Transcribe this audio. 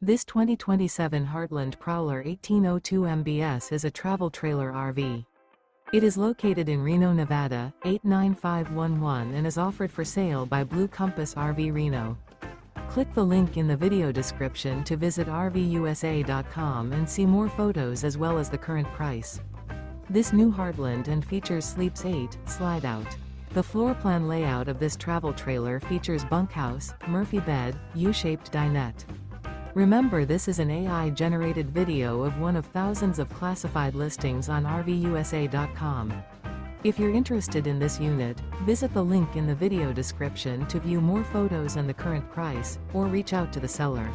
This 2027 Heartland Prowler 1802 MBS is a travel trailer RV. It is located in Reno, Nevada, 89511 and is offered for sale by Blue Compass RV Reno. Click the link in the video description to visit RVUSA.com and see more photos as well as the current price. This new Heartland and features Sleeps 8, Slideout. The floor plan layout of this travel trailer features bunkhouse, Murphy bed, U-shaped dinette. Remember, this is an AI-generated video of one of thousands of classified listings on RVUSA.com. If you're interested in this unit, visit the link in the video description to view more photos and the current price, or reach out to the seller.